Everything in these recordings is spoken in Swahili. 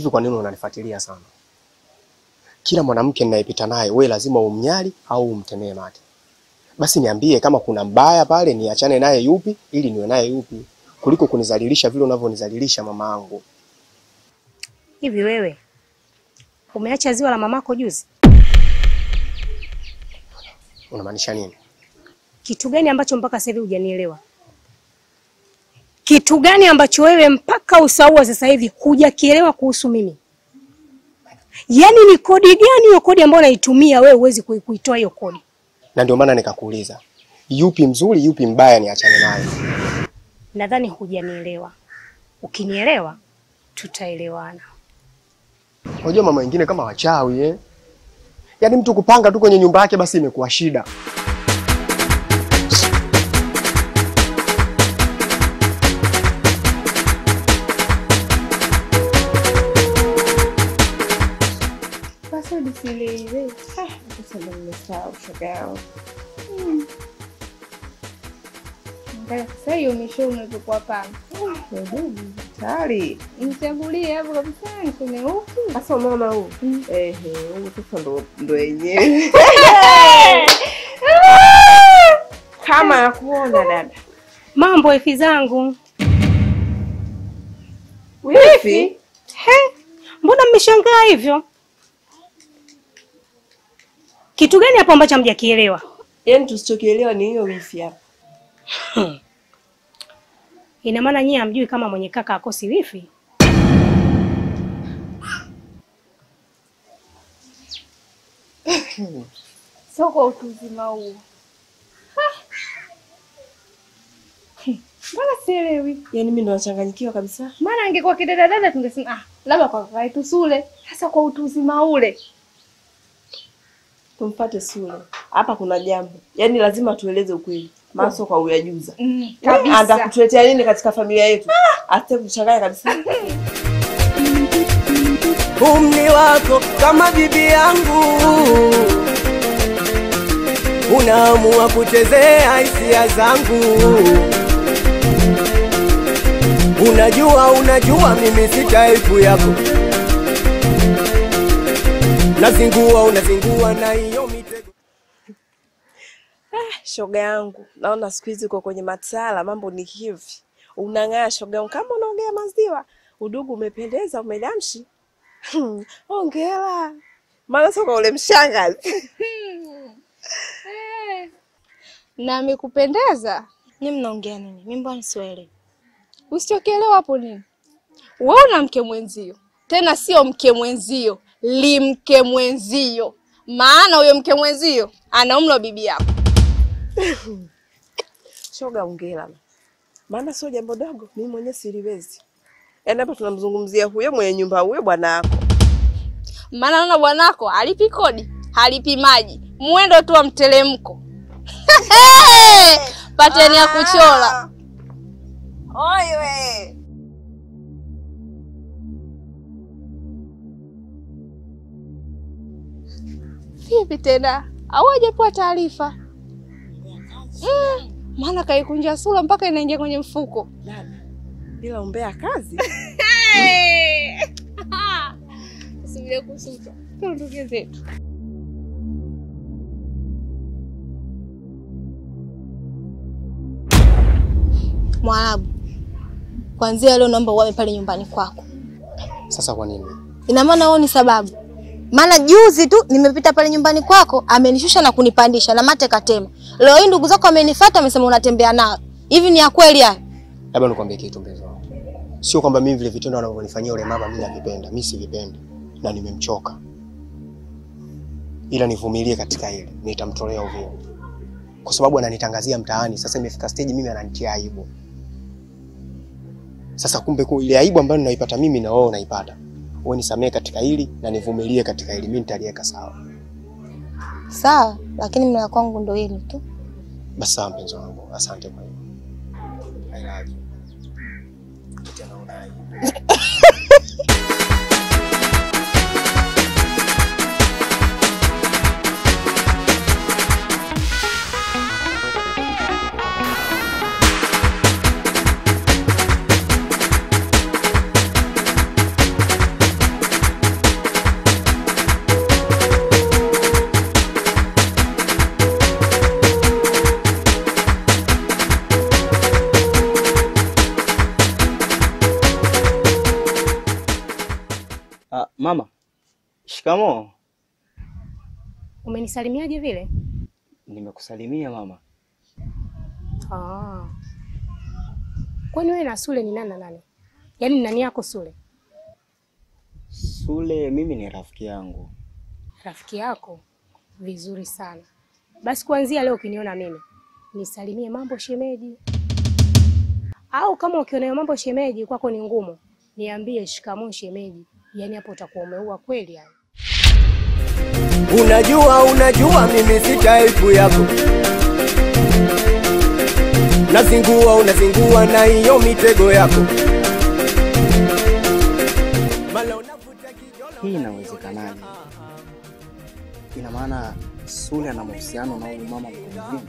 Hivi kwa nini unanifuatilia sana? Kila mwanamke ninayepita naye wewe lazima umnyali au umtemee mate. Basi niambie kama kuna mbaya pale niachane naye yupi ili niwe naye yupi, kuliko kunizalilisha vile unavyonizalilisha mamaangu. Hivi wewe umeacha ziwa la mamako juzi? Unamaanisha nini? Kitu gani ambacho mpaka sasa hivi hujanielewa? Kitu gani ambacho wewe mpaka usahau sasa hivi hujakielewa kuhusu mimi? Yaani ni kodi gani hiyo kodi ambayo unaitumia wewe huwezi kuitoa hiyo kodi? Na ndio maana nikakuuliza, yupi mzuri yupi mbaya niachane naye. Nadhani hujanielewa. Ukinielewa tutaelewana. Unajua mama wengine kama wachawi Yaani mtu kupanga tu kwenye nyumba yake basi imekuwa shida. Basi disile. Sasa nimesahau shoga yangu. Sasa hiyo misho unapokuwa panga. Tayari. Nichagulie hapo kabisa niseme huku. Sasa mama huu. Huyu sasa ndo yenyewe. Kama nakuona dada. Mambo ifi zangu. Wifi? Mbona mmeshangaa hivyo? Kitu gani hapo ambacho hamjakielewa? Yaani tusichokielewa ni hiyo wifi hapa. Ina maana nyinyi hamjui kama mwenye kaka akosi wifi? Soko utuzima huu. Mbona sielewi? Yaani mimi ndo nachanganyikiwa kabisa. Maana angekuwa kidada tungesema labda kwa kaka yetu Sule. Sasa kwa utuzima ule. Tumfuate Sule. Hapa kuna jambo. Yaani lazima tueleze ukweli. Maana sio kwa uyajuza. Kabisa. Anza kutuletea nini katika familia yetu? Ate kuchanganya kabisa. Umri wako kama bibi yangu, unaamua kuchezea hisia zangu. Unajua mimi si type yako. Unazingua na hiyo mitego. Shoga yangu, naona siku hizi uko kwenye matsala, mambo ni hivi. Unang'aa shoga yangu kama unaongea maziwa. Udugu umependeza, umedamshi. Hongera. Maana soko ule mshangazi. Na amekupendeza? Nyinyi mnaongea nini? Mimi mbona siwaelewi. Usichokielewa hapo nini? Wewe una mke mwenzio. Tena sio mke mwenzio, limke mwenzio. Maana huyo mke mwenzio ana umri wa bibi yako. Shoga hongera. Maana sio jambo dogo, mimi mwenyewe siliwezi. Yaani hapa tunamzungumzia huyo mwenye nyumba huyo bwanako. Maana naona bwanako halipi kodi, halipi maji. Muendo tu wa mtelemko. Pateni ya kuchora. Oiwe. Vipi tena? Hawajapewa taarifa. Maana kaikunja sura mpaka inaingia kwenye mfuko. Dada, bila umbea kazi. Usibile kusuka. Tuondoke zetu. Mwarabu, kwanza leo naomba uwe pale nyumbani kwako. Sasa kwa nini? Ina maana wewe ni sababu. Maana juzi tu nimepita pale nyumbani kwako, amenishusha na kunipandisha na mate katema. Leo hii ndugu zako amenifuata, amesema unatembea nao. Hivi ni ya kweli haya? Labda nikwambie kitu mpenzi wangu. Sio kwamba mimi vile vitendo anavyonifanyia yule mama mimi navipenda. Mimi sivipendi na nimemchoka. Ila nivumilie katika hili. Nitamtolea uvio. Kwa sababu ananitangazia mtaani. Sasa imefika stage mimi ananitia aibu. Sasa kumbe ile aibu ambayo ninaipata mimi na wewe unaipata. Wewe nisamee katika hili na nivumilie katika hili. Mimi nitaliweka sawa. Sawa, lakini mimi kwangu ndio hili tu. Basi sawa mpenzi wangu. Asante kwa hiyo. I love you. Shikamoo. Umenisalimiaje vile? Nimekusalimia mama. Ah. Kwani wewe na Sule ni nani na nani? Yaani nani yako Sule? Sule mimi ni rafiki yangu. Rafiki yako? Vizuri sana. Basi kuanzia leo ukiniona mimi, nisalimie mambo shemeji. Au kama ukiona mambo shemeji kwako ni ngumu, niambie shikamoo shemeji. Yaani hapo utakuwa umeua kweli yani. Unajua mimi si type yako. Unazingua na hiyo mitego yako. Hii inawezekanaje? Ina maana Sule ana mahusiano na huyu mama mtu mzima?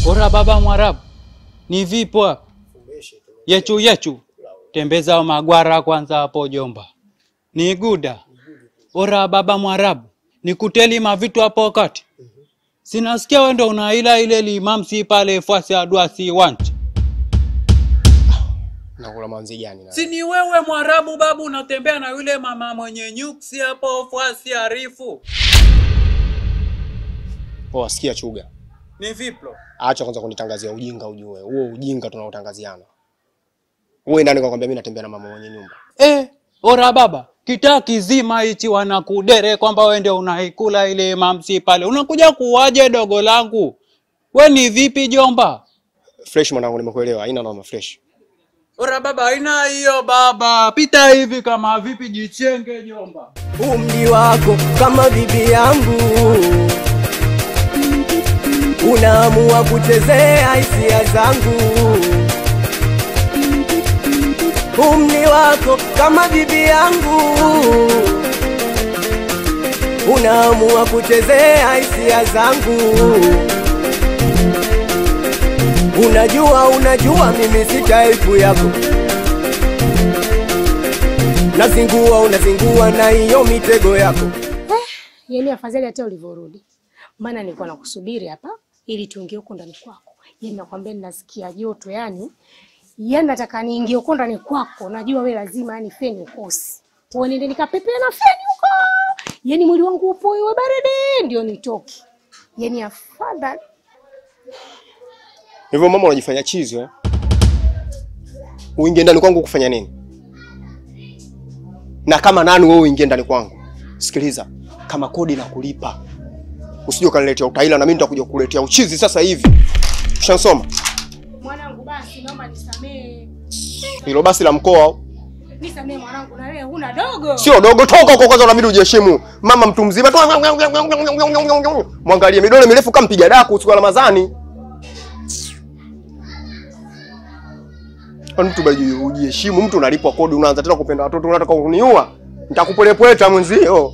Ora baba Mwarabu, ni vipo hapa? Yechu, tembeza magwara kwanza hapo jomba. Ni guda. Ora baba Mwarabu, nikuteli mavitu hapo wakati. Sinasikia wewe ndo unaila ile imam si pale fuasi adua si wanchi. Nakula manzi gani na? Si ni wewe Mwarabu babu unatembea na yule mama mwenye nyuksi hapo fuasi arifu. Poa, sikia Chuga. Ni viplo. Acha kwanza kunitangazia ujinga ujue. Huo ujinga tunaotangaziana. Wewe nani kakwambia mimi natembea na mama mwenye nyumba? Ora baba, kitaa kizima hichi wanakudere kwamba wewe ndio unaikula ile mamsi pale. Unakuja kuwaje dogo langu? We ni vipi jomba? Fresh mwanangu, nimekuelewa. Haina noma fresh. Ora baba, haina hiyo baba. Pita hivi kama vipi jichenge jomba. Umri wako kama bibi yangu. Unaamua kuchezea hisia zangu. Umri wako kama bibi yangu. Unaamua kuchezea hisia zangu. Unajua mimi si type yako. Unazingua na hiyo mitego yako. Yaani afadhali hata ulivyorudi. Maana nilikuwa nakusubiri hapa ili tuingie huko ndani kwako. Yaani nakwambia ninasikia joto yani. Yaani nataka niingie huko ndani kwako. Najua wewe lazima yani feni ukosi. Kwa nini nikapepea na feni huko? Yaani mwili wangu upo wewe baridi ndio nitoke. Yaani afadhali. Hivyo mama unajifanya chizi eh? Uingie ndani kwangu kufanya nini? Na kama nani wewe uingie ndani kwangu? Sikiliza, kama kodi na kulipa. Usije ukaniletea utaila na mimi nitakuja kukuletea uchizi sasa hivi. Ushansoma? Mwanangu basi naomba nisamee. Hilo basi la mkoa. Nisamee mwanangu na wewe huna dogo. Sio dogo, toka huko kwanza unabidi ujiheshimu. Mama mtu mzima. Mwangalie midole mirefu kama mpiga daku usiku wa Ramadhani. Mtu bado ujiheshimu, mtu unalipwa kodi unaanza tena kupenda watoto unataka kuniua. Nitakupolepweta mwenzio.